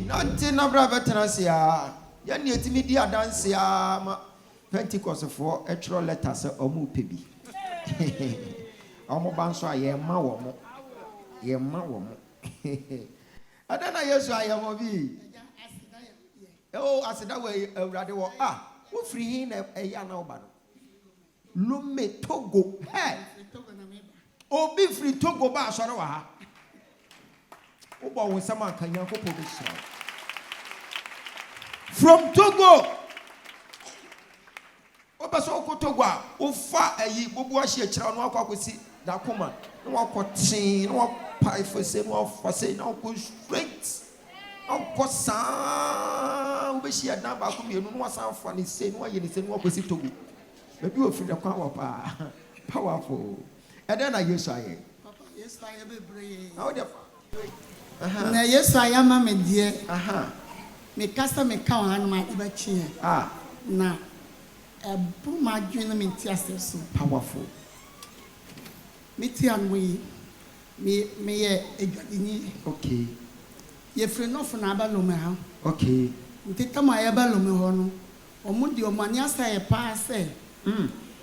Nanti na brava tenasia. Yani etimi di adansia ma Pentecost for extra letters omu pebi. Omo banso ayema wo mo. Yema wo mo. Adana Yesu ayemo bi. Oh asida we awrade wo wo free hin na eya na oba no. Lume Togo. Hey. Obi free Togo ba asore wa ha. Oba wo sama kan Yankopɔ be shira. From Togo. Obaso ko Togo a ofa ayi bobu ahye akira no akwakosi da koma no akotin no pai fose no afase no go straight akosa obeshi ada ba ko mienu no wasan fa ni se no aye ni se no akosi Togo baby ofiri da kwa pa powerful and then Yesu aye papa Yesu aye bebre how the na Yesu aye ma me die me kasa me ka wan ma iba chi na bu ma dwene me ti aseso powerful me ti anwe me ye edwadini okay ye free no for na ba lo me ha okay nti tama ye ba lo me ho no omudi omani asa ye pa se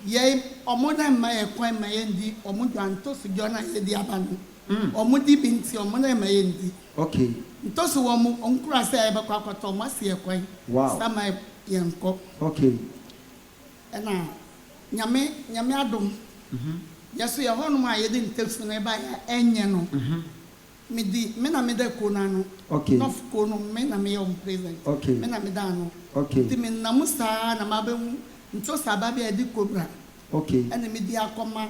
ye omoda ma ye kwan ma ye ndi omudwanto so jona ye di aba no omudi binti omoda ma ye ndi okay ntoso wo mu onkura se ye ba kwa kwato ma se ye kwan sama ye nko okay ena nyame adom yaso ye hono ma ye di ntefu na ba ya enye no me na me da ko na no okay no ko no me na me on present okay me na me da no okay ti me na musa na ma be nto saba be edi kobra okay ena me di akoma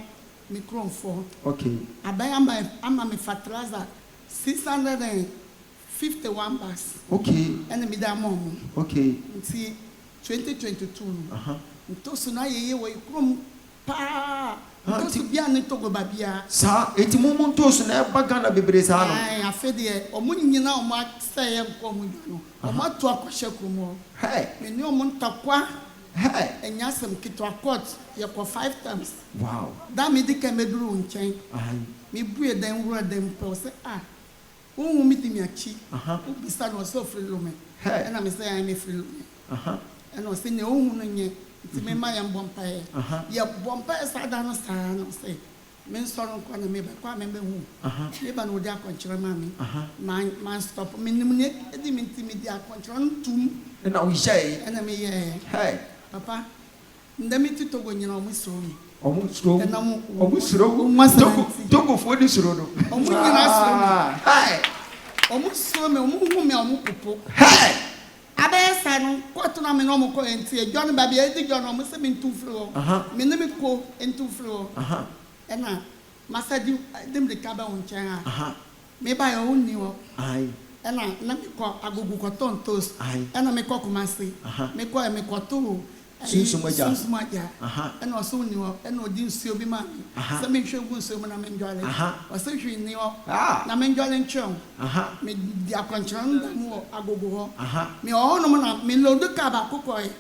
microphone okay abaya ama me fertilizer 651 bars okay ena me da mom okay nti 2022 nto so na ye we krom pa nto bia ne togo babia sa eti mumu nto so na ba Ghana bebre sa no afede omunyina omo aseye nkomu no omo to akohye kromo me ni omo ntakwa enyasem kitwa court ye ko 5 times wow da me dike meduru nchen me bue den wura dem pe se wo mi timi achi wo bisa no so free lume na me say I me free lume and o se ne wo hu no nye ti me ma ya mbompa ye bompa sa da no sa no se men so no kwa na me ba kwa me hu me ba no dia konchira ma me man stop me nim ne edi me ti me dia konchira ntum na we say na me ye papa ndami ti togo nyina o musro mi o musro togo fo di suro no o mu nyina suro o musro me o mu hu me o mu popo abesa no koto na me no mo ko enti e John ba bia edi John o mo se me ntu fro me ne me ko ntu fro ena masadi dem de kaba won chen me ba yo ni wo ena na me ko agugu ko tontos ena me ko kumasi me ko to sunsumaja ena o so ni wo ena odi nsuo bi ma se me hwe gu nsuo na me ndwale o se hwe ni wo na me ndwale nchon me di akwanchran ndam wo agugu ho me o no na me lodo ka ba kokoi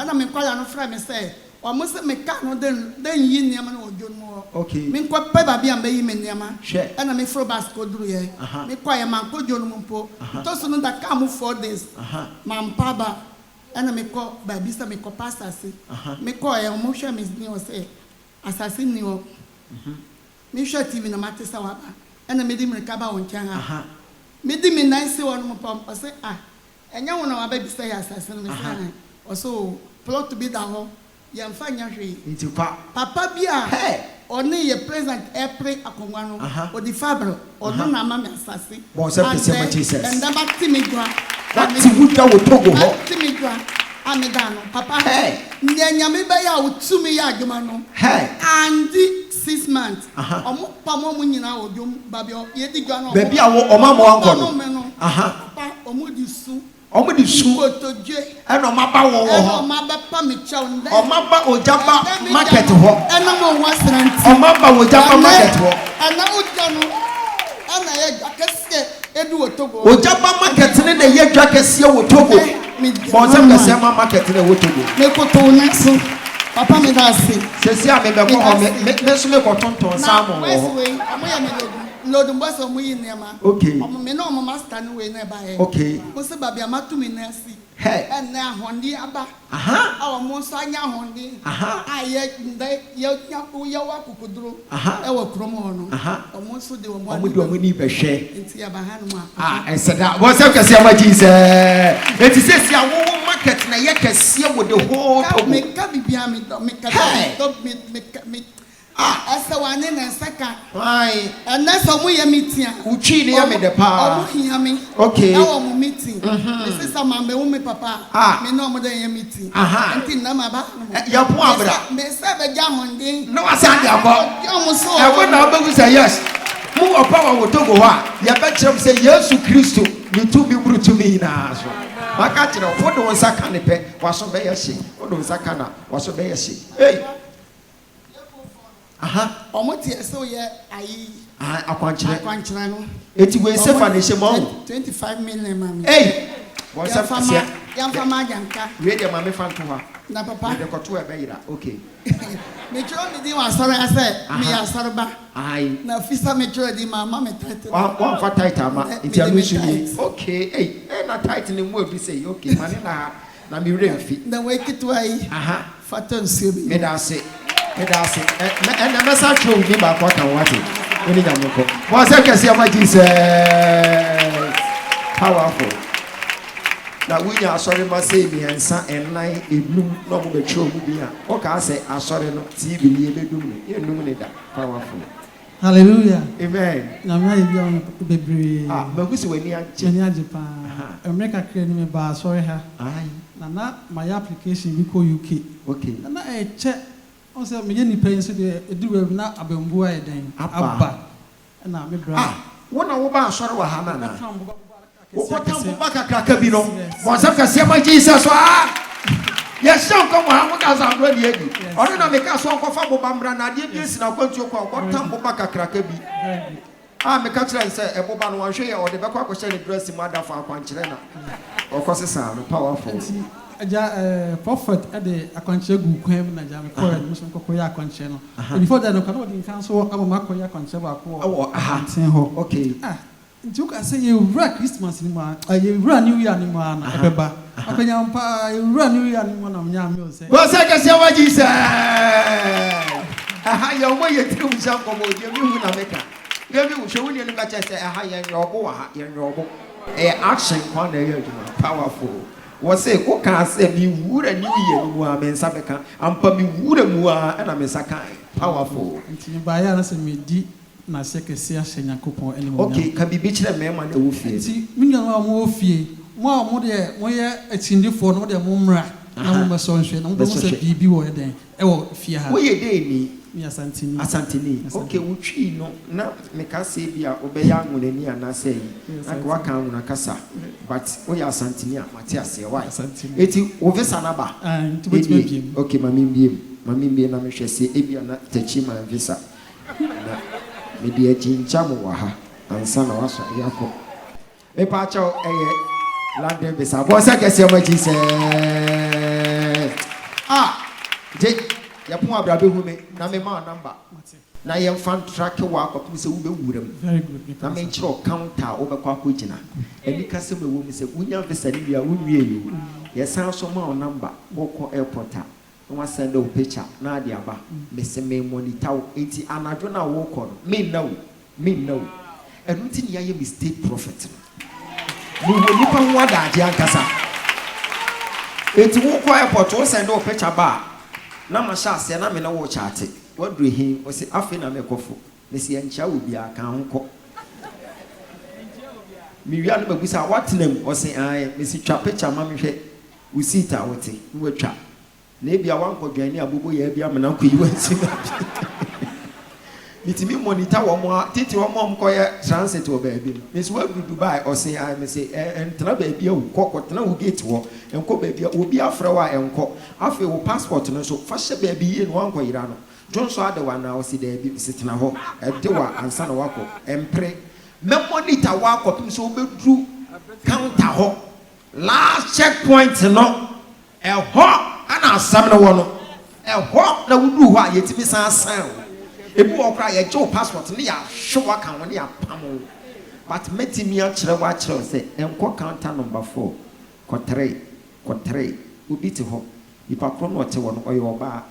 ena me kwala no fra me se o mo se me ka no den yi niam na ojo no okay me kwa pe ba bia mba yi me niam ena me fro basco duru ye me kwa ye man ko jo no mpo to so no da ka mo 4 days man pa ba ena me ko ba bisa me ko pasase me ko ye mo hwe me ni o se asase ni o me hwe tv na matesa wa ba ena me di me ka ba won kyan me di me nan se won mo pam o se enya wona wa ba bisa ya asase no me se o so plot bi da ho ya mfanya hwe nti kwa papa bia oni ye present April akongwa no o di fabre ono na ma me asase bon se pese ma Jesus and da batimi gwa ati wuta wo Togo ho batimi gwa amedano papa nyanya me ba ya utumi ya adwuma no and 6 months omo pamo mu nyina odwom babio ye di gwa no baby awo omamo anko no papa omo di su omo di su ena o maba wo ho o maba pa me chaw nda o maba Ogyaba market ho ena mo wasranti o maba Ogyaba market ho ena uja no ana ye jakese edu Togo Ogyaba market ne na ye jakese wo Togo bon se kase ma market ne wo Togo me ko to na so papa me da se se si a me be ko ho me so me ko tonton sa mo ho we amoya me logu no the boss of me nema. Okay. Me no master no way never. Okay. Must baby amatu me nasi. Hey. And now hondi aba. Our monsanya hondi. I yet yawa kukudro. Our promono. Almost the one we need a share. It's Yabahanma. I said that was a Cassiama Jesus. It is a woman market na yaka see with the whole make cabi behind me. As the one in a second. Why? And that's a way meeting. Uchi near me the power. Okay. Now I'm meeting. This is a man, me papa. Me no more than meeting. Until Namaba. Your poor may serve a jam on day. No, I said, I would not say yes. Move a power will talk about. Your better say yes to Christo. You two be brute to me now. My catcher, what was a canopy was so very sick. What was a canna was so very sick. Hey. Omotie so ye ayi akwanchira no eti we se finish mo 25 million mami hey bo se fama yamfama janka we dey mami fan to ha na papa de koto e be yira okay me chiro me di wan soro ase me asoro ba ai na fisa me chiro di mama me title one for title ma enti anu suni okay hey na title ni mo bi say okay mani na me remfi na we kitu ai faton sibi me da say that's it. And the message will be back what I wanted. When you go, what's that? Can Jesus powerful. Now we are sorry, my say and son and night a blue novel the show will be here. Okay, I say I sorry no TV you do that powerful. Hallelujah. Amen. Na me young baby. But who's when you are Japan. America create me ba sorry ha. Aye. Na my application we call UK. Okay. Na check. On say me ni pay so de do we na abembu aye den abba na me bra wona wo ba asore wa ha na wo tambo bakakaka bi no mo se ka se ma Jesus yes so ko mo ha mo ka sa ndo de edi ono na me ka so ko fa bo bambra na de bi si na kwantu ko tambo bakakaka bi me ka kira se e bo ba no wanhwe ye o de be kwa ko share the dress mu ada fa akwankyere na o ko se sa no powerful prophet at the Akonche Guquem Najam Korean Muslim Koya Conche. Before that, no can cancel Amakoya Concheva. Okay. You can say you run Christmas in my run New Year in my Abeba. You run New Year in one of Yam. Well, I can say what you said. I your way you do something with you, America. You show you look at a high and your action powerful. Was say, who can say me wood and New Year, Muaman Sabeka, and Pummy wood and Mua and a Messakai. Powerful. Until you buy us and me deep, na seke sia shenya couple anymore. Okay, can be bitch the man and the wolf. See, me no more fee. More there, more a chindi for no the mumra. Na mo so nhwe, na mo say bibi wo den. E wo fie ha. Wo ye dey ni. Me asantini. Asantini. Okay, wo twi no na me ka say bia obeya ngunani ana say. Na kwa kan na kasa. But wo ya asantini a mate ase why. Eti wo visa na ba. Okay, mami biem na me hwe say ebia na tachi ma visa. Na me dia chincha mo wa ha. Ansa na waso yakọ. Me pa chaw London visa. Bo say kese ma Jesus. Je ya pon abrabe hu me na me ma number na ye fan track wa akọ se wo be wuram Very good. na me chiro counter wo be kwa ko gina eni ka se me wo me se wunya visa ni bia wo nwie yi ye san so ma number wo ko airport a no send o picture na ade aba me se me monitor enti anadwo na wo ko no me know enu ti ni ya ye mistake prophet no wo nipa ho adaje ankasa enti wo ko airport wo send o picture ba na ma sha se na me na wo chaate wadru hi o se afi na me kofo me se encha obi aka honko mi wi anu magusa watnam o se an me se twa picture ma me hwe wo sita wote wo twa na ebia wanko dwan ni abobo ya bia me na ko yi wansi mitimi monitor wo mo titi wo mo ko ye transit wo ba bi me se wadru Dubai o se an me se entra ba bia wo kokko tena wo gate wo enko ba bia obi afra wa enko afi wo passport no so fa hye ba bi ye no wanko yira no jonso adewa na o si da bi sitena ho edewa ansa na wako empre me monitor wako pim so obedru counter ho last checkpoint no ho ana asam na wo no ho na wudu ho a yetimi san san ebu okra ye jo passport ne ya hwe aka won ya pam but metimi a kire wa kire say enko counter number 4 ko 3 obi te ho ipa kro no te wo no oyo ba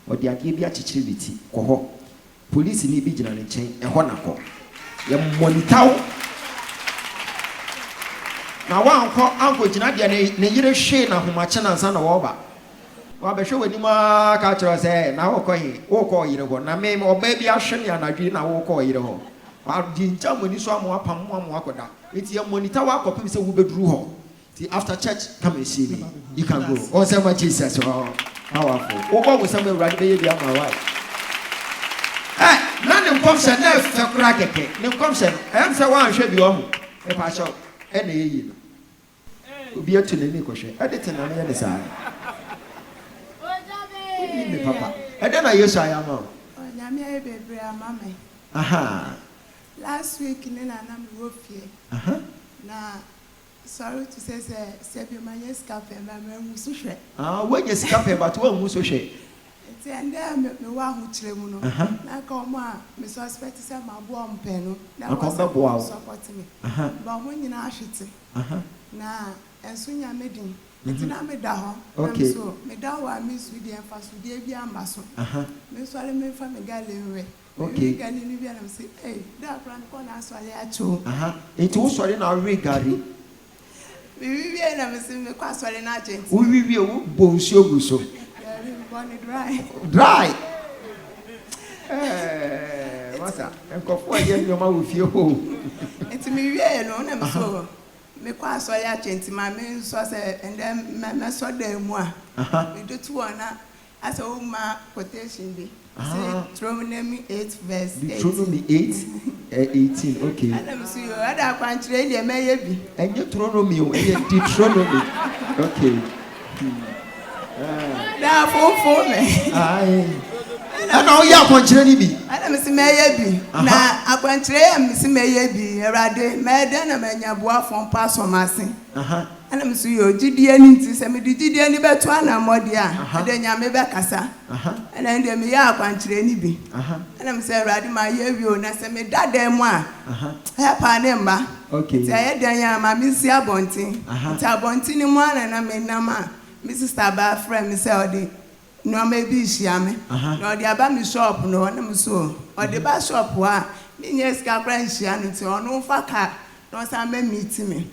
odi age bi a kikire biti ko ho police ni bi gina ne chen ho na ko ye monitaw na wa anko gina de ne yire hwe na homache na nsa na wo ba wa be hwe wani ma ka kire say na wo ko yire ho na me oba bi ahwe ne anadwi na wo ko yire ho wa di ncha moni so amu apam amu akoda eti ye monita wa akopem se wo beduru ho ti after church come and see me you can go on say my Jesus powerful wo go say me urade be ye bia ma wa na ne komse na fe kura keke ne komse em se wa hwe bi o ho e pa sho e na yi no obi atu ne ni ko hwe e de te na me ne sa Ojabe me papa e de na Yesu ayama Onyame e bebre amame aha last week ne na na me wo fie na sorry to say se my escape ma musu hwe when you escape but when musu hwe ti ande me wa hu kire mu no na ka omo a me suspect say ma bo ompe no na ko support me ba ho nyina ahwete na enso nya medin ti na me da ho okay so me da wa me su di emfa su di bia amba so me so ale me fa me gale we okay gale ni bia na me say eh da plan ko na so ale acho enti wo sori na we gari we na me say me kwa so ale na agent we wo bonsi oguso dry wasa enkofo aye nyoma wo fie ho enti me wie no na me so me kwa so ya chenti ma me so se and then me so da mu a me do to ona as o ma quotation bi say Deuteronomy 8 verse 8 Deuteronomy 8:18 okay ana me so yo ada kwanchire ile me ye bi enye Deuteronomy o enye Deuteronomy okay da fofo me ai ana o ya kwanchire ni bi ana me si me ye bi na akwanchire ya me si me ye bi erade me de na me nya boa fon pass o masin ana me si yo gidie ni nti se me di gidie ni beto ana modi a de nya me be kasa ana ndi me ya akwanchire ni bi ana me se erade ma ye wi o na se me dada mu a help ane mba okay ti aye dan ya ma me si abontin ti abontin ni mu ana na me na ma me sister ba friend me say odi no maybe shiame no the aba me shop no na me so or the ba shop wa me yes ka kran shia no ti ono fa ka no sa me meet me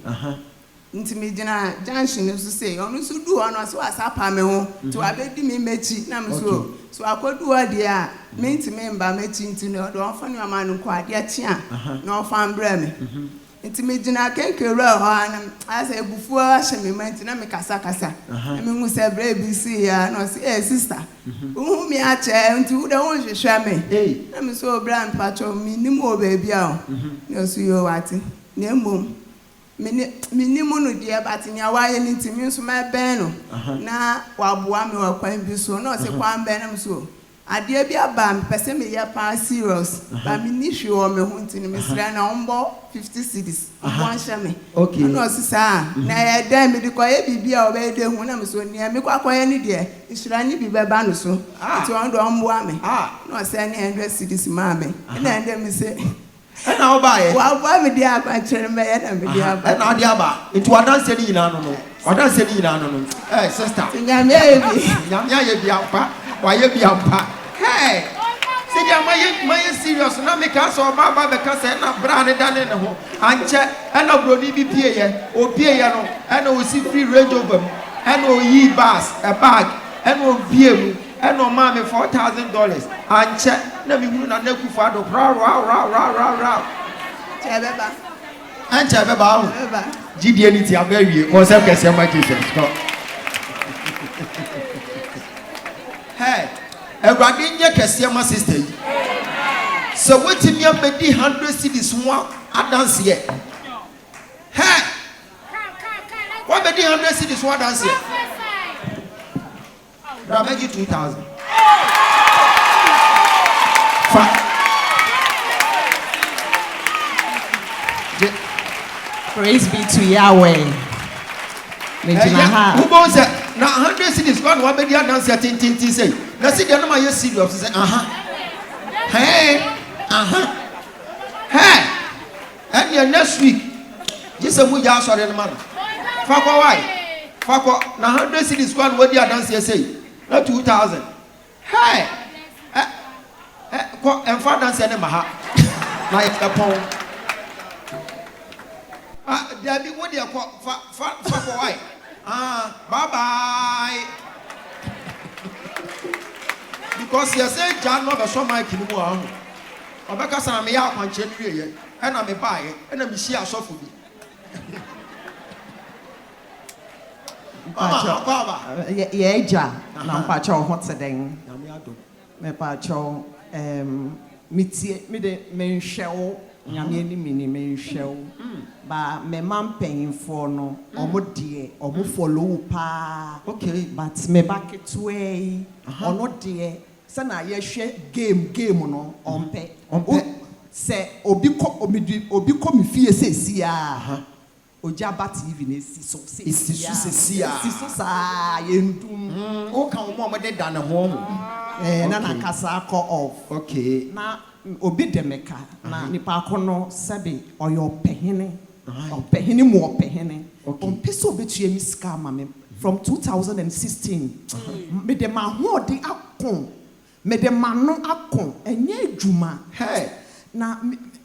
nti me gina junction so say ono so du ono so asapa me ho to abedi me mechi na me so akodu odi a me nti me mba mechi nti no do onfa no ama no ko ade achi a no onfa mbra me nti me gina kenkere ho anam asa ebufu ahye me manti na me kasa me hu se bra bc ya no say sister hu me ache nti wo de ho hwehwe me na me so bra mpacho me nim o ba bia o no so yo wati na emom me nim no dia but nya wa ye nti me so ma ben no na wa boa me wa kwan bi so no se kwan ben na me so ade bi aba pese me ya pa serious ba me ni hwe o me ho ntini me sra na ombo 50 cedis one shame okay no sisa na ya dan me di ko ye bibia o be de hu na me so ni me kwa kwa ye ni de isra ni bi be ba no so ti on do ombo ame no se ni 100 cedis ma me na ende me se na oba ye wa ba me dia kwa chere me ya na me dia ba na dia ba nti wadanse ni nyina no wadanse ni nyina no sister nyame ye bi nyame ye bi ampa wa ye bi ampa hey see dia my serious na me ka so ba be ka se na bra ne dane ne ho anche na broni bi pie ye o pie ye no na o si free range over mu na o yi bus a bag na o bie mu na o ma me $4,000 anche na me hunu na nakufu ado ra chebeba anche beba ho gidie ni ti abawie ko se kese ma Jesus ko hey Everybody nye kese ma sister yi so wetimi amedi 100 cedis ho adanse ye hey what medi 100 cedis ho adanse ye bra begi 2,000 Praise be to Yahweh. Who bones na 100 cedis go na medi adanse ye tin say na see dey no ma ye serious say Hey. Hey. And your next week, just a muja sorry the man. Fako why? Fako na 100 cities one what you dance here say. Not 2,000. Hey. And for dance any maha. Like a pound. There be what you call Fako why? Bye bye. Because you say John never saw my kid. Obeka sana me ya kwanche nwie ye e na me baaye e na me hia asofo bi Eja na mpacha ho teden na me ado me pacha mitie me de menhwewo nyame ani mini menhwewo ba me mampanfo no omo de omo follow pa okay but me baketwe ono de sana yehwe game no ompe se obi ko mi fie sesi a Ogyaba TV na esi so sesi sa yendum o kan mo de da na ho na na kasa ko off okay na obi demeka na nipa akono sebe oyo opehene mu opehene ompeso obetue mi ska ma me from 2016 me de ma ho de akon me de mano akon enye adwuma hey na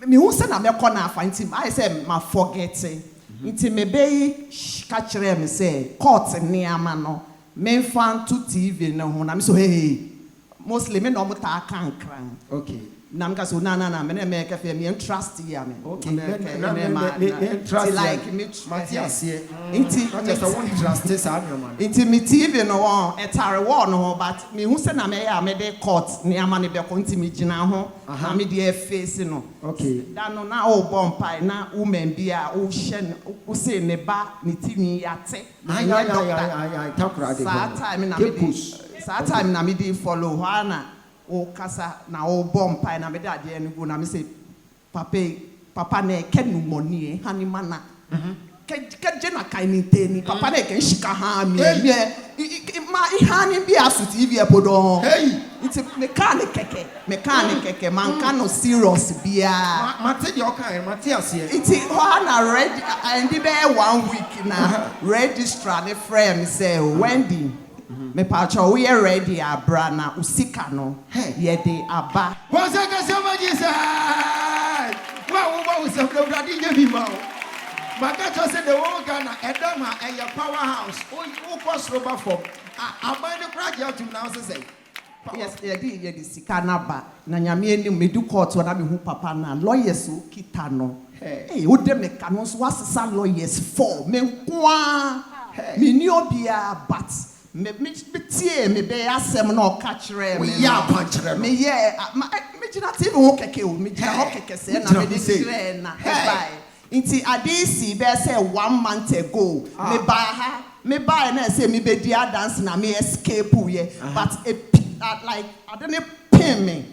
me hu se na me kɔ na afa ntim I say ma forget nti me be ka kire me say court ne ama no me fan to TV ne ho na me so hey mostly me no mo ta kankran okay na me ka so na me me ka fe me trust ya me okay me trust like me Matthias here nti just one trust this am man nti me TV no won etare won no but me hu se na me ya me de court ne ama ne be ko nti me gina ho na me de face no okay da no na o bompai na woman bia o hye o se ne ba ne timi yate ay takura de saa time na me dey follow hana o kasa na o bompai na me de ade no go na me say papa na kenu money hani mana ke jena kaini teni papa na ke shika ha mi ma ihani bi asu TV epodo hey it's mechanic keke man can no serious bia mate de okan Matthias here it's na ready and be 1 week na registrar the frame say Wendy me pacho we ready abra na usika no ye de aba what's that somebody say wow so the daddy you be ma maka to say the whole Ghana edama and your powerhouse o cross rubber form abani project to now say yes ye di sika na ba na nyame ani me du court na me hu papa na lawyers o kita no eh o de me ka no so asesa lawyers for me kwa me ni obia but me tie me be asem na o ka kire me ya panchire no me ye me gina TV ho keke o me gina ho keke se na me de kire na e bai nti adisi be say 1 month ago me buy na say me be dia dance na me escape ye but like I didn't pay me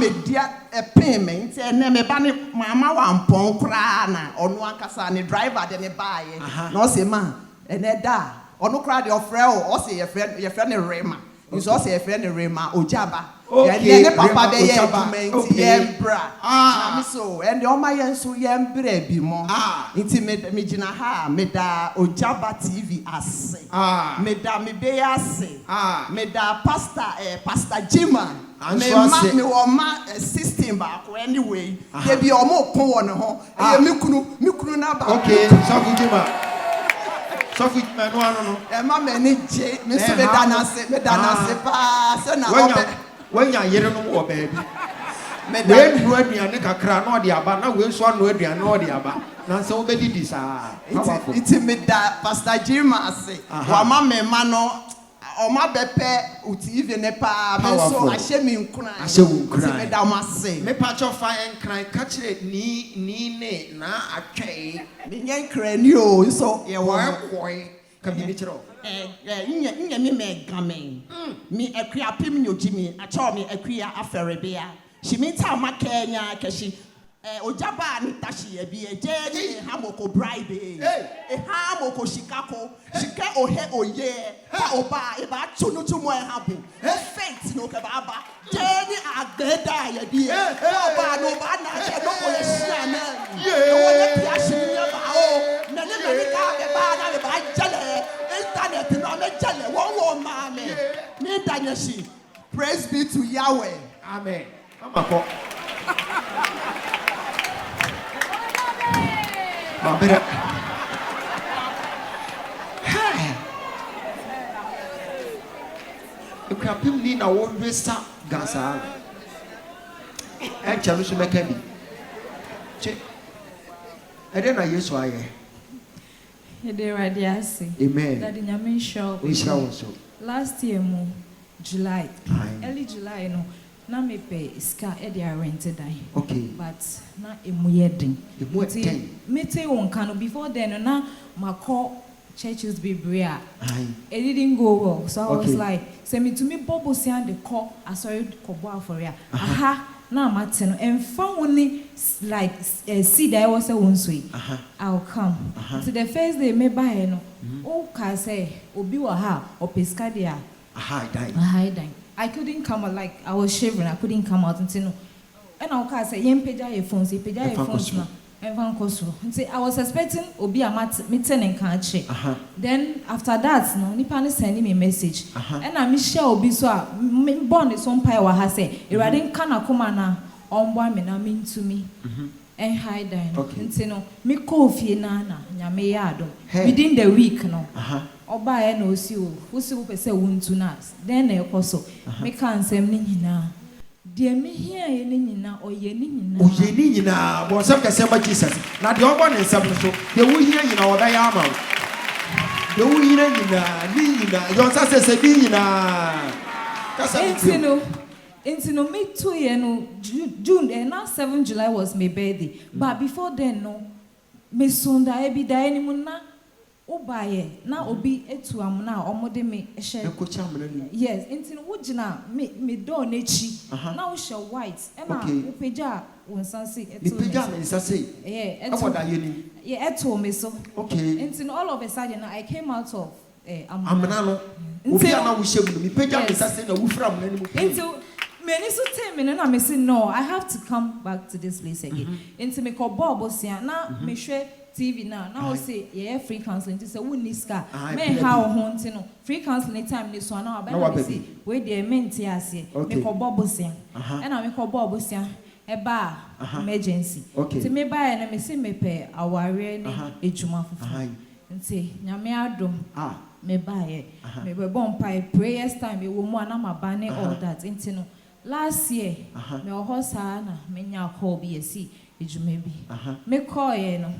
me dia pay me nti na me ba ne mama wa mpon kra na onu ankasa ne driver de ne buy na o say ma ene da onu kra de ofre o say your friend ne Rema nso o say your friend ne Rema Ogyaba ne papa be ye document yembra na me so and the oma yenso yembra bi mo nti me gina ha me da Ogyaba TV ase me da me be ase me da pastor Jima me wo ma 16 ba ko anyway dey bi omo kon won ho e me kunu na ba okay so Jima so fit me no e ma me ni je me so me da na se pa so na when ya yere no wo baby me da no aduane kakra na odi aba na we so no aduane na odi aba na se wo be di sa it me da pastor Jima ase wa ma me ma no o ma bepe uti ne pa me so ahye me nkran me da ma se me pa cho fa nkran ka kire ni ne na atwei me nya nkran ni o so ye wo koi ka bi ni kiro nya me gamen mi akua pim ni ojimi a cho me akua afere bia she mean ta ma Kenya kashi Ogyaba ni tashi e bi eje hamoko bribe e hamoko shikako shika ohe oye ka oba e ba tunu tumo e habu faith no ke baba je ni agbe da ya di ba no ba na che no ko yeshia na wo ye ti ashiri ba o me ka be ba na be ba jale internet no me jale wo ma me danyashi. Praise be to Yahweh. Amen. Mama Mabere. You can put me in a one resta Gaza. And Chalusu Makabi. I don't know, yes, why. Amen. That in your show. We shall also. Last year, July, early July, no. Na me pay ska e dey rented die. Okay. But na emuyedin. Me tell you can before then na mako churches be bria. It didn't go well. So I was like, send me to me bobo si and the call asori kobo for ya. Aha, na mateno and found like see that I was a one sweet. I'll come. So the first day me buy no. Oh, ka say obi wa ha or pescadia. Aha, die. I couldn't come out, like I was shivering. I couldn't come out and say no. And I'll say, "Yen peja your phones, now." And say I was expecting Obi Amat meeting and can't check. Then after that, no, Nipa sending me a message. And I miss share Obi so born is on power has say. If I didn't kana come na on boy me na mean to me. And hide down. And say no, me coffee na nyame yado. Within the week no. Oba e no si o wosi wo pese wuntu na then na ekoso me kan sem ni nyina de me hia ye ni nyina oye ni nyina bo sem kase ba Jesus na de obo ne sem so de wo hia nyina wo da ya ama de wo hia nyina ni nyina yo sa se bi nyina kasa Intino me 2 year no June and now 7 July was my birthday but before then no me sonda e bi da ni mu na Obaye na obi etu am na omode me ehye yes enti no wogina me do nechi na wo hye white e na wo peja won sanse etu me peja me sanse aboda ye ni etu me so okay enti all of a sudden I came out of amna no obi na wo hye mu me peja me sanse na wo fra am na ni mu enti many so tell me na me say no I have to come back to this place again enti me ko bobo sia na me hwe TV now we say yeah free counseling to say we need ska men how hunting no free counseling time ni so now I say we dey menti ase me ko bobosia e na me ko bobosia e ba emergency ti me ba na me say me pe aware ni ejuma fufu nti nyame adom me ba ye me be bon prayers time we wo mu na ma ba ne all that nti no last year me ohosa na me nya call bi esi ejuma bi me call ye no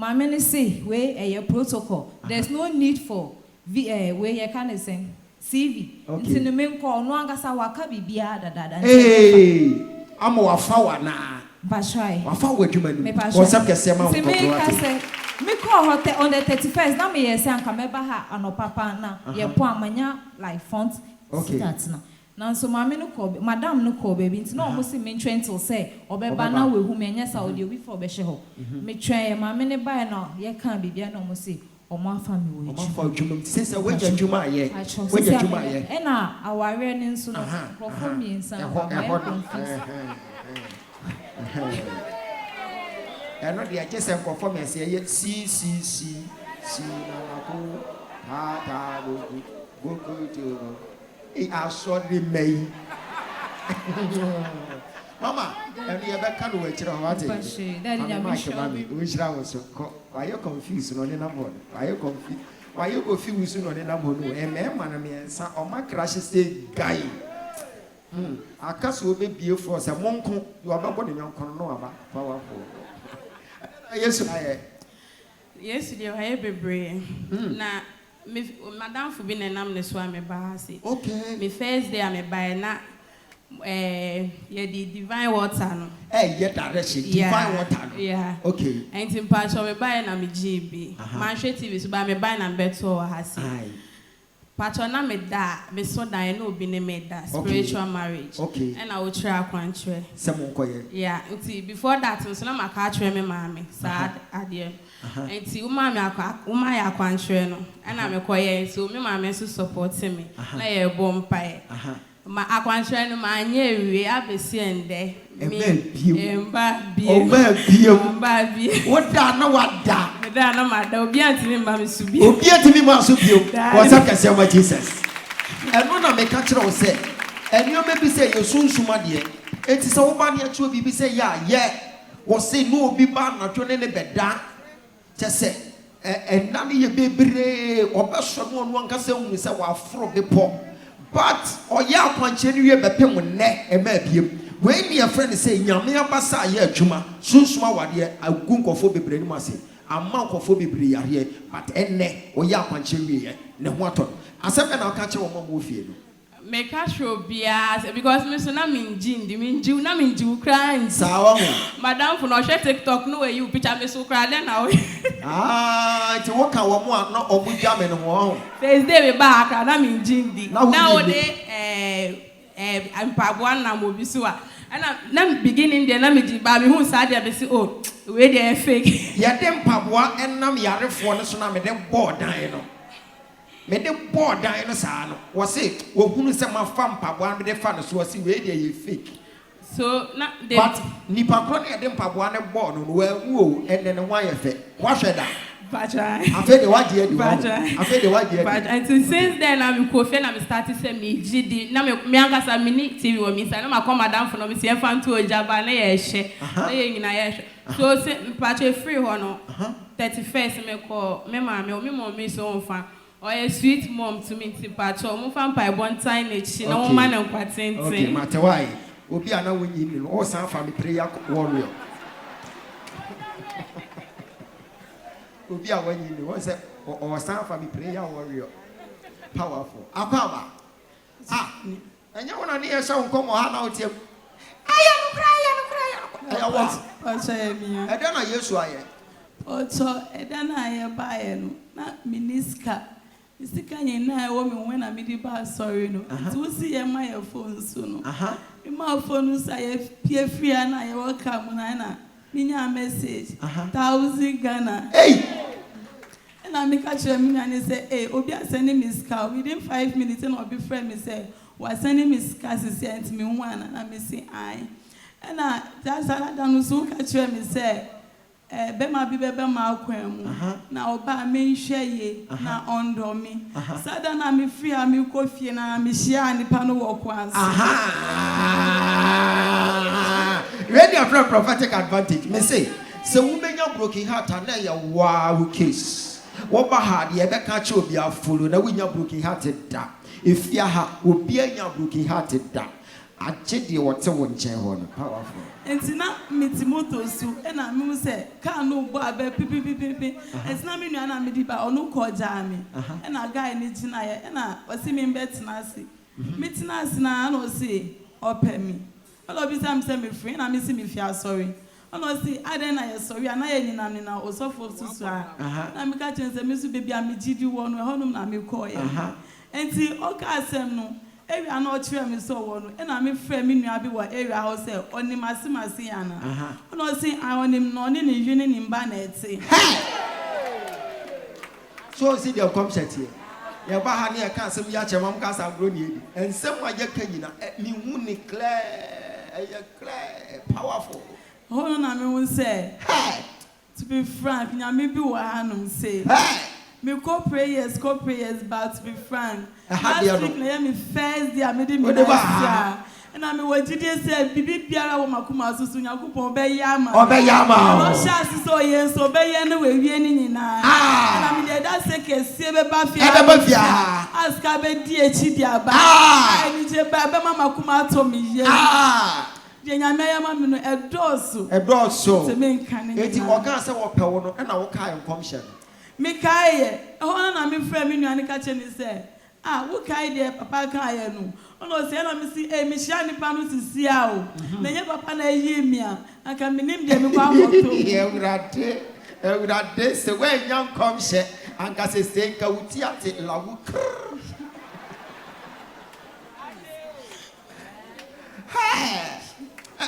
my men say we a protocol. There's no need for where you can say CV. Into the main call no angasa waka bibia da. Hey, I'm a fawa na. Bashai. Wafa wadwuma ni. What's up kese ma wo me call hotel on the 31st. Na me say anka meba ha anopapa na ye po amanya like font that na. Now so mama no call madam no call baby nti na o mo se me twɛn till say obeba na we hu me anya sa odi obi for obɛhye ho me twɛn mama ne ba na ye kan bibia na o mo se o mo afa me wo echi o mo afa dwuma se se we dwuma ye e na aware ne nso no profo mi nsa no dia je se nkofo me se ye si na ko ta go to I saw the May. Mama, and you ever come away to our why you confused on the number? Why you confused? Why you confused on the number? And man, son, or my crash state guy. I can't will be for some monk. You are not going to know about powerful. Yes, you have a brain. Now. Madam for being a name this one me bahasi. Okay. Me first day I me buy na the divine water no. Yeah, direction. Divine water. Yeah. Okay. And in part me buy na me GB. Man TV so buy me buy na beto hasi. Patro na me da me so da no be ne me da spiritual marriage. Okay. And I will try kwantre. Someone koye. Yeah, until before that so na maka try me mama sad adie. Enti uma ya kwantre no. And I me koye so me mama so support me. Na ye bompai. ma akwanhwɛ no ma anye ewie abesi ende Mba bio. What da na wada? Me da na ma da obi antimi mba me subi. Obi antimi ma so bio. What's up kase ma Jesus? Eno na me ka kire wo se. Enyo me bi se ye sunsuma de. Enti se wo ba na ya chuo bi se ya ye. Wo se no obi ba na two ne beda. Che se enna ne ye bebre obeso no no anka se hu se wa afro bepo. But oya akwanche ne wie bepem ne e ma biem. When your friend say nyame abasa ye adwuma sunsuma wade agu nkofo bebre ni mase amma nkofo bebre yare but enne oya akwanche wie ne ho ato asem na aka che wo mo fie no make a show bia because me so na minji na minji crying sawa ho madam for no share TikTok no way you picture me so cry then now ti wo ka wo mo na omudwa me no ho Thursday we back na minji ndi now dey I'm Pabwan na Mobisua. And I'm beginning there, let me do Baby who said there, say, oh, where they fake. Yadem Pabwa and Nam Yare for the tsunami, then board dino. Made them board dino, son. Was it? Well, who is my farm Pabwan with the fans was where they fake. So, not but Nipacron and them Pabwan and born, well, woo, and then a wire effect. Wash it down. I feel the white year. I feel the white year. And since then, I'm coughing. I'm starting to say me GD. Now me anga sa mini TV with me. So now I come madam for no me see fan to Ogyaba na yeshe. Na yin na yeshe. So say patch free hono. 31st me call me mommy so on fan. Or a sweet mom to me to patch. Mo fan pai one time each. No man on patent. Okay, matter why. Obi ana winning. All some family prayer warrior. Obi a when you know say or stand for me prayer warrior powerful akwa and you want to hear some come on out here I don't know yes why Ocho edana aye bae no na miniska isika nyina e wo me when na me di ba sorry no to see ye my phone so no my phone so aye pie free na aye welcome na minya message 1,000 Ghana. Hey! And I make a sure me say, hey, Obi sending me scout within 5 minutes and Obi friend me say, was sending me scout sent me one and I say I. And that's how done so catch me say, Bema be ma kwem. Na oba me share ye na under me. So then I me free I me coffee na me share ni pano work once. Ready after prophetic advantage. Me say, so women your broken heart and then your wow case. What bahad ye be catch you be a fool na we your broken hearted da. If ya ha will be your broken hearted da. I check the water one chair on powerful. And tina mitimoto su ena me say ka no bo abe pipipipipi. And tina me nua na me di ba onu ko jami. Ena guy ni tina ye ena osi me bet na ase. Me tina ase na no say open me. All of them say me free, and I see me feel sorry. And I see, I then I sorry, and I ain't in now, or so for so. I'm catching the music baby, I'm a GD one, home, I'm a call. And see, okay, Sam, no, every I know three me so one, and I'm a friend, me, I be what area house, only my Siana. And I see, I want him non in the union in Barnet. So see the concept here. Ya ba ha ne ya kan sem ya chemam ka sa bro ni and someone ya kan yina me hu ni clear powerful. Hold on, I mean say, to be frank, now maybe what I say. Me co prayers, but to be frank, last week na me first day I made me last. And I mean what did you say? Bibi biara wo makuma so so Yakupon obeyama. No chance so yen so obey no we wie ni nyina. And I mean that say kese be ba fia. Ask ka be di echi di aba. Ai ni je ba be mama kuma to me ye. Je nyame ya ma me no edoso. Se me nkan ni. Eti oga se wo pe wo no na wo kai nkomhye. Me kai ye. Ho na me frɛ me nuane ka che ni say. Wo kai de papa kan ye no. Ono se na me si me hia ni pa no sisia o. Na ye papa na yi mi a. Aka me nim de me kwa moto. Ewurade se we nyam komhye anka se nka wuti ate lawu.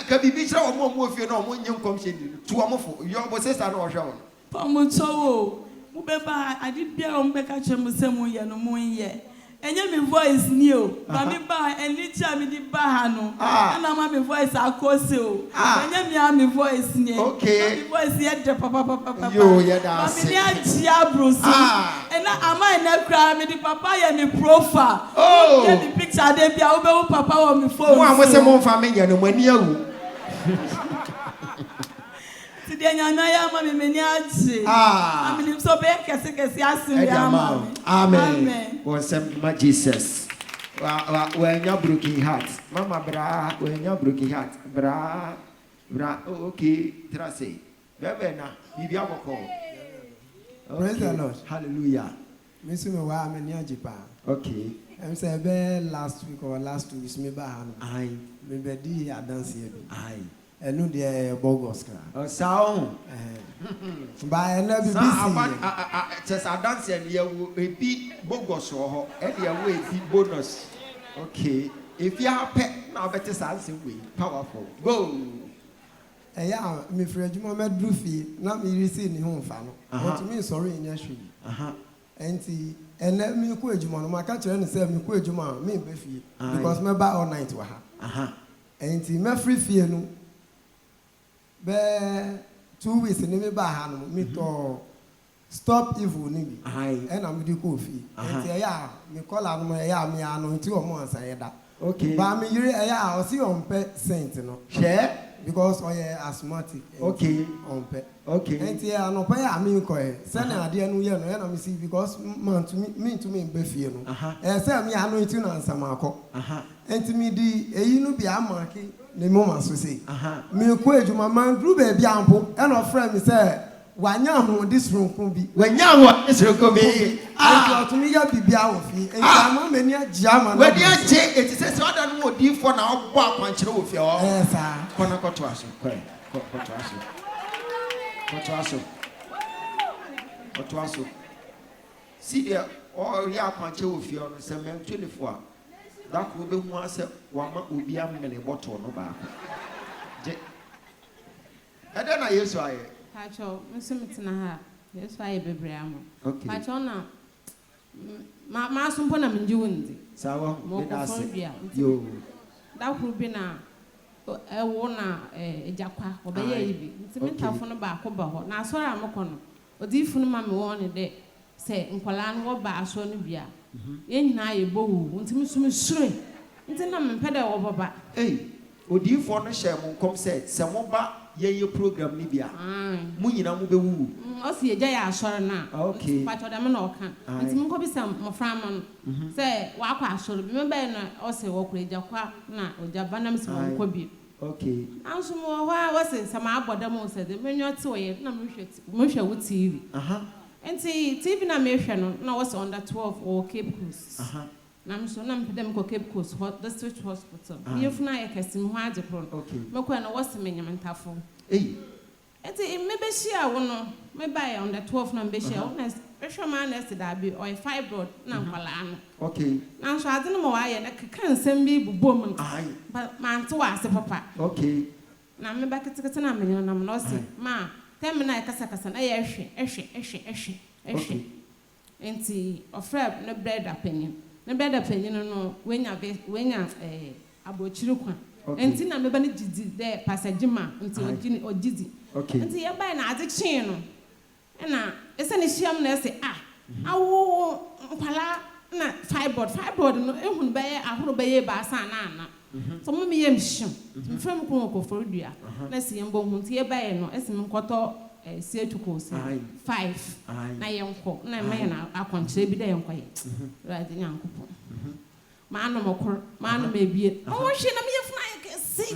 Ka bibi chira o mo fie na o mo nyam komhye ni. Tu o mo fo yo bo se sa na o hwe o. Pa mo to o. Mo be ba adi bia o mo be ka che mo se mo ye no mo ye. Enye mi voice ni o. Ba mi ba eni cha mi di ba ha no. Na ma mi voice akose o. Enye mi a mi voice ni. Okay. Mi voice ye de papa. Yo, yeah, that's it. Ba mi ni agia brusi. Ena ama ena kra mi di papa ye mi profile. Oh. Ye mi picture de bia wo be wo papa wo mi phone. Mo amose mo fa me nya no mani awu. Ti de nya na ya ma mi meni agi. Ami so be kese asim ya ma. Amen. My Jesus. When you're broken heart, Mama bra, when you're broken heart, bra, okay, Tracy. Bebena, Bibia Moko. Praise the Lord. Hallelujah. Miss me wa me near Japan. Okay. I'm say last week or last 2 weeks me ba. Aye. Me be di a dance here. Aye. Enu de Bogos kra. Sao. Ba ena bi busy. Just a dance and you a bit Bogos or any way bonus. Okay. If you are pet now better answer way. Powerful. Go. Yeah, me friend you me do fi na me receive ni ho fa no. But me sorry in yashwi. Enti ene me ko ejuma no maka kire ne say me ko ejuma me be fi because me ba all night wa ha. Enti me free fie no be 2 weeks ni me ba ha no me to stop evil ni bi. And I'm di ko fi. Enti ya me call am no ya me ano nti o mo ansa ye da. Okay. Ba me yire ya o si on pe saint no. Share because asthmatic. Okay. On pe. Okay. Enti no pa ya me ko e. Se na ade anu ye no ya na me see because man to me be fie no. Se me anu nti na ansam akọ. Enti me di eyi no bi amaki ne mo ma so sei. Me ko ejuma man group be bi ampo e no friend me say wanya ho this room ko bi. Wanya ho this room ko bi. Enti to me ya bibia wo fi. Enti ama me ni agia ma. We di agie eti se se oda no odi fo na ogbo akwankyere wo fi o. Sir. Kona koto aso. Koto aso. See there all ya akwankyere wo fi o no se men 24. Da ko be hu ase wa ma obi amene bottle no ba ko. Je. Ede na Yesu aye. Pacho, msimitna ha. Yesu aye bebre amo. Okay. Pacho na ma sumpo na minjiwundi. Sawa, me da se. Yo. Da kuru bi na ewo na ejakwa obeye ibi. Nti mentafo no ba ko ba ho. Na asori amoko no. Odifu no ma me won de se nkwala no wo ba aso no bia. Yenyina ye bowu. Nti misumi sure. Nti na mempede wo baba. Odifu no hye mo kom se mo ba ye program ni bia mu nyina mu bewu o si eja ya asore na okay pacho da me na oka nti mo ko bi se mo frama no se wa kwa asore bi me ba na o se wo kura eja kwa na Ogyaba na me se mo ko bi okay anso mo ho wo se sama aboda mo se de menyo te oye na mo hwe wo TV nti TV na me hwe no na wo se under 12 or Cape Coast na mso na mpedem ko Cape Coast District Hospital. Yefuna ye kesim ho ade pro. Me ko na wose menyamntafo. Enti me be hia wo no, me buy on the 12 na be hia wo na ehwe ma na se da bi oy fibroid na nkwala no. Okay. Na so ade no mo wa ye na keka nsem bi bubom. Ba man to wa se papa. Okay. Na me ba ketekete na menyo na mo se ma tem na ye kasa na ye ehwe. Enti ofrab no bread opinion. Na brother penyin no wenya abochiri kwa enti na meba ne gidi de passagema enti ogidi enti ye bai na ade kyen no na ese ne hyiam na ese awo nkwala na fibroid no ehun baye ahoro baye ba sa na ana so mo me yem hyim mfam ko forudua na se yembo hu enti ye bai no ese mkoto setuko se 5 na yenko na me na akwankyere bi da yenko ye right nyankopo maano mokor maano mebie o hwe na me yefuna yekesi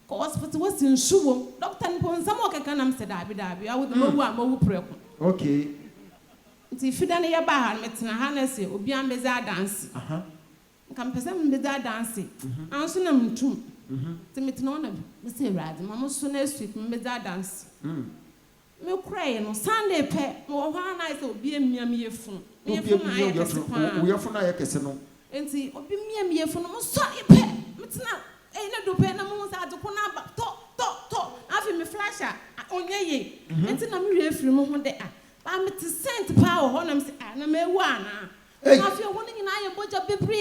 ko hospital wasi nsuwo doctor npo nsamo keka na mse dabi awu de mowu amowu preko okay nti fida ne ye ba ha metena ha na se obi ambeze adanse nka mpese mbeze adanse anso na mtum nti metena ona bi se radi mama so na street mbeze adanse me cry no Sunday pe mo hwa na se obi emiam yefun me yefun na ayekese pa wo yefun na ayekese no enti obi miam yefun mo so pe metena na do pe na mo sa de ko na ba to afi me flasher onye ye enti na me refiri mo ho de ba me te sent pa ho na me se na me wu ana na afia wo ni na ye boja bebre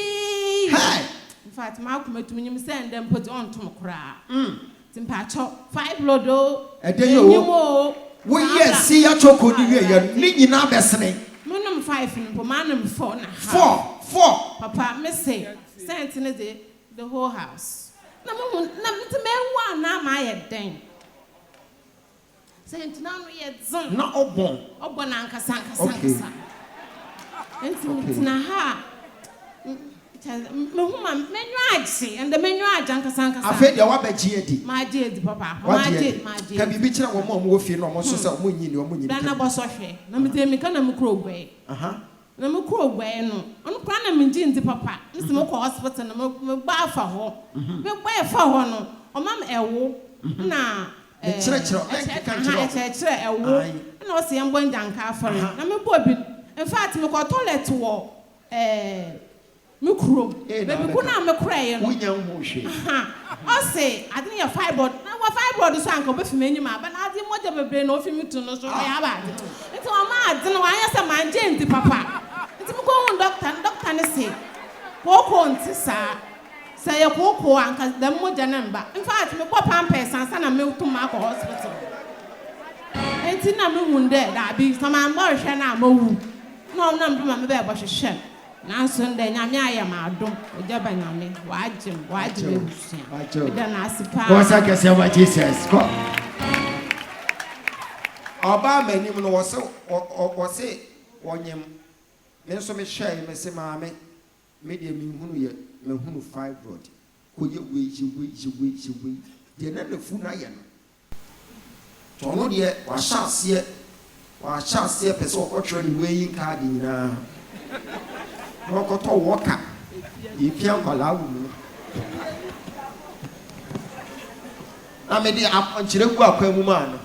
in fact ma akoma tumi nyim send them put on to kra timpa cho 5 lodo edeyo wo yes see ya choko ni we ya ni nyina besene monum 5 nimpo manum 4 na 4 papa me say sent ne the whole house na mo na mtemewa na ma ye den sent na no ye zon na obon na nkasa enti na ha me huma menyu agye and the menyu agye nkasa afa dia wa bagie edi ma agye edi papa ma agye ka bibi kira wo mo wo fie no mo so se mo nyini wo mo nyini na bo so hwe na metemi ka na me kro gwe na me kro gwe no ono kwa na me nji ndi papa nsi mo ko hospital na me gba afa ho me gba afa ho no o mam ewo na chere ewo na o se yembo njanka afore na me bo bi in fact me ko toilet wo me kuro baby kuna me kuraye no wonya ho hwe o se adini ya fibroid na wa fibroid so anka be fime enyima ba na adi moja bebre na o fimi tu no so ya ba adi nti o ma adi no wa anya se man jendi papa nti me ko hun doctor ne se ko nti sa se ye ko anka da moja na mba in fact me ko pampers ansa na me to ma ko hospital nti na me hun de da bi so man bo hwe na mawu no na mdo ma me be bo hwehwe nanso nde nyame aye ma adom Ogyaba nyame waagem busia ida na asipa ko sa kese wa Jesus ko oba manim no wo se wonyem me so me hwai me se maame me de me hunu fibroid ko ye we de na na fu na ye no to no de wa chance pese o ko twere ni we yin card nyina Rokoto waka. Ipia kwala wu. Na me de aponchire gu akwa mu ma no.